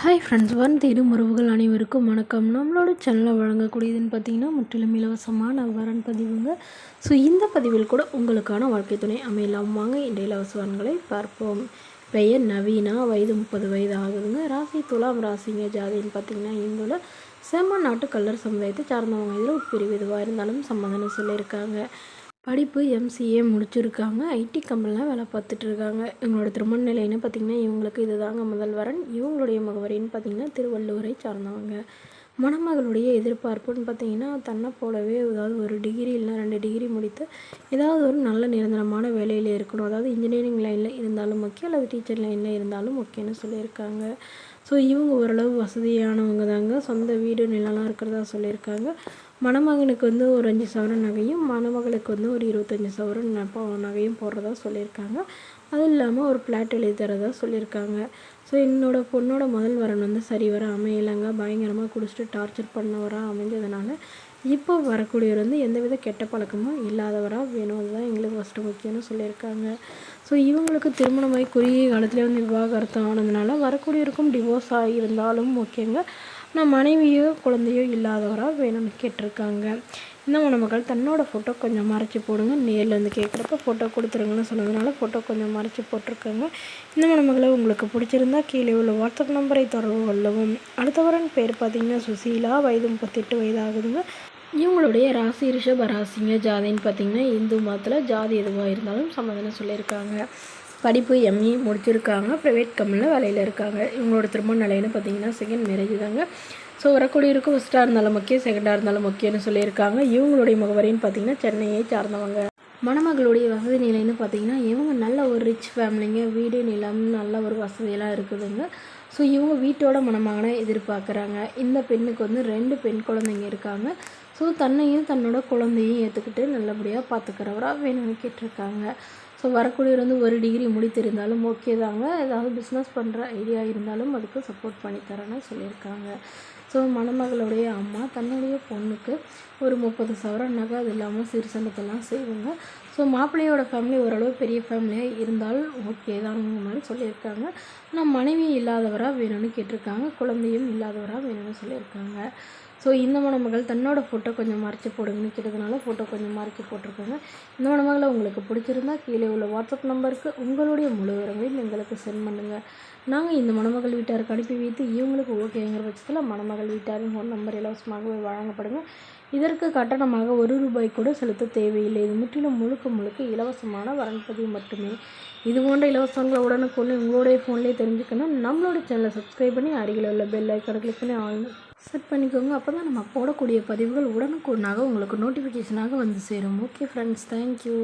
Hi friends, தேடும் உறவுகள் அனைவருக்கும் வணக்கம். நம்மளோட சேனலில் வழங்கக்கூடியதுன்னு பார்த்தீங்கன்னா முற்றிலும் இலவசமான வரன் பதிவுங்க. ஸோ இந்த பதிவில் கூட உங்களுக்கான வாழ்க்கை துணை அமையலாம். வாங்க இன்றைய இலவச வரன்களை பார்ப்போம். பெயர் நவீனா, வயது 30 வயது ஆகுதுங்க. ராசி துலாம் ராசிங்க. ஜாதின்னு பார்த்தீங்கன்னா இந்துல செம்ம நாட்டு கல்லர் சமுதாயத்தை சார்ந்தவங்க. இதில் உட்பிரிவு எதுவாக இருந்தாலும் சம்மதம்னு சொல்லியிருக்காங்க. படிப்பு எம்சிஏ முடிச்சிருக்காங்க. ஐடி கம்பெனியில் வேலை பார்த்துட்ருக்காங்க. இவங்களோட திருமண நிலைன்னு பார்த்திங்கன்னா இவங்களுக்கு இது தாங்க முதல் வரன். இவங்களுடைய முகவரின்னு பார்த்திங்கன்னா திருவள்ளூரை சார்ந்தவங்க. மணமகளுடைய எதிர்பார்ப்புன்னு பார்த்திங்கன்னா தன்னை போலவே ஏதாவது ஒரு டிகிரி இல்லை 2 டிகிரி முடித்து ஏதாவது ஒரு நல்ல நிரந்தரமான வேலையில் இருக்கணும். அதாவது இன்ஜினியரிங் லைனில் இருந்தாலும் முக்கியம், அல்லது டீச்சர் லைனில் இருந்தாலும் முக்கியம்னு சொல்லியிருக்காங்க. ஸோ இவங்க ஓரளவு வசதியானவங்க தாங்க. சொந்த வீடு நிலம்லாம் இருக்கிறதா சொல்லியிருக்காங்க. மணமகனுக்கு ஒரு 5 சவரன் நகையும், மணமகளுக்கு ஒரு 25 சவரன் நகையும் போடுறதா சொல்லியிருக்காங்க. அதுவும் இல்லாமல் ஒரு ஃப்ளாட் எழுதி தரதா சொல்லியிருக்காங்க. ஸோ என்னோடய பொண்ணோட முதல் வரன் சரிவர அமையலைங்க. பயங்கரமாக குடிச்சிட்டு டார்ச்சர் பண்ணவராக அமைஞ்சதுனால இப்போ வரக்கூடியவர் எந்தவித கெட்ட பழக்கமும் இல்லாதவராக வேணும். அதுதான் எங்களுக்கு ஃபஸ்ட்டு முக்கியம்னு சொல்லியிருக்காங்க. ஸோ இவங்களுக்கு திருமணமாகி குறுகிய காலத்திலே விவாகரத்து ஆனதுனால வரக்கூடியவருக்கும் டிவோர்ஸ் ஆகியிருந்தாலும் ஓகேங்க. நான் மனைவியோ குழந்தையோ இல்லாதவராக வேணும்னு கேட்டிருக்காங்க. இந்த மணமகள் தன்னோட ஃபோட்டோ கொஞ்சம் மறைச்சி போடுங்க. நேரில் கேட்குறப்ப ஃபோட்டோ கொடுத்துருங்கன்னு சொன்னதுனால ஃபோட்டோ கொஞ்சம் மறைச்சி போட்டிருக்காங்க. இந்த மணமகளை உங்களுக்கு பிடிச்சிருந்தா கீழே உள்ள வாட்ஸ்அப் நம்பரை தொடர்பு கொள்ளவும். அடுத்தவரன் பேர் பார்த்திங்கன்னா சுசீலா, வயது 38 வயது ஆகுதுங்க. இவங்களுடைய ராசி ரிஷப ராசிங்க. ஜாதின்னு பார்த்திங்கன்னா இந்து மதத்தில் ஜாதி எதுவாக இருந்தாலும் சம்மதம்னு சொல்லியிருக்காங்க. படிப்பு எம்இ முடிச்சிருக்காங்க. ப்ரைவேட் கம்பெனியில் வேலையில் இருக்காங்க. இவங்களோட திருமண நிலைன்னு பார்த்திங்கன்னா செகண்ட் மேரேஜ் தாங்க. ஸோ வரக்கூடியவருக்கு ஃபஸ்ட்டாக இருந்தாலும் முக்கியம், செகண்டாக இருந்தாலும் முக்கியம்னு சொல்லியிருக்காங்க. இவங்களுடைய முகவரின்னு பார்த்திங்கன்னா சென்னையை சார்ந்தவங்க. மணமகளுடைய வசதி நிலைன்னு பார்த்திங்கன்னா இவங்க நல்ல ஒரு ரிச் ஃபேமிலிங்க. வீடு நிலம் நல்ல ஒரு வசதியெல்லாம் இருக்குதுங்க. ஸோ இவங்க வீட்டோட மணமகனை எதிர்பார்க்குறாங்க. இந்த பெண்ணுக்கு 2 பெண் குழந்தைங்க இருக்காங்க. ஸோ தன்னையும் தன்னோட குழந்தையும் ஏற்றுக்கிட்டு நல்லபடியாக பார்த்துக்கிறவராக வேணும்னு கேட்டிருக்காங்க. ஸோ வரக்கூடியவர் 1 டிகிரி முடித்திருந்தாலும் ஓகே தாங்க. ஏதாவது பிஸ்னஸ் பண்ணுற ஐடியா இருந்தாலும் அதுக்கு சப்போர்ட் பண்ணித்தரேன்னு சொல்லியிருக்காங்க. ஸோ மணமகளுடைய அம்மா தன்னுடைய பொண்ணுக்கு ஒரு 30 சவரன் நகை, அது இல்லாமல் சிறுசனத்தெல்லாம் செய்வாங்க. ஸோ மாப்பிள்ளையோட ஃபேமிலி ஓரளவு பெரிய ஃபேமிலியாக இருந்தால் ஓகே தாங்க மாதிரி சொல்லியிருக்காங்க. ஆனால் மனைவி இல்லாதவராக வேணும்னு கேட்டிருக்காங்க. குழந்தையும் இல்லாதவராக வேணும்னு சொல்லியிருக்காங்க. ஸோ இந்த மணமகள் தன்னோட ஃபோட்டோ கொஞ்சம் மறைச்சி போடுங்கன்னு கேட்டதுனால ஃபோட்டோ கொஞ்சம் மறைச்சி போட்டிருக்காங்க. இந்த மணமகளை உங்களுக்கு பிடிச்சிருந்தா கீழே உள்ள வாட்ஸ்அப் நம்பருக்கு உங்களுடைய முழு விவரங்களையும் எங்களுக்கு சென்ட் பண்ணுங்கள். நாங்கள் இந்த மணமகள் வீட்டாருக்கு அனுப்பி வைத்து இவங்களுக்கு ஓகேங்கிற பட்சத்தில் மணமகள் வீட்டாரின் ஃபோன் நம்பர் இலவசமாகவே வழங்கப்படுங்க. இதற்கு கட்டணமாக ₹1 கூட செலுத்த தேவையில்லை. இது முற்றிலும் முழுக்க இலவசமான வரன்பதிவு மட்டுமே. இது போன்ற இலவசங்களை உடனுக்குள்ளே உங்களுடைய ஃபோன்லேயே தெரிஞ்சுக்கணும். நம்மளோட சேனலை சப்ஸ்கிரைப் பண்ணி அருகில் உள்ள பெல் ஐக்கானை கிளிக் பண்ணி ஆல் செட் பண்ணிக்கோங்க. அப்போ தான் நம்ம போடக்கூடிய பதிவுகள் உடனுக்குடனாக உங்களுக்கு நோட்டிஃபிகேஷனாக வந்து சேரும். Okay friends, thank you.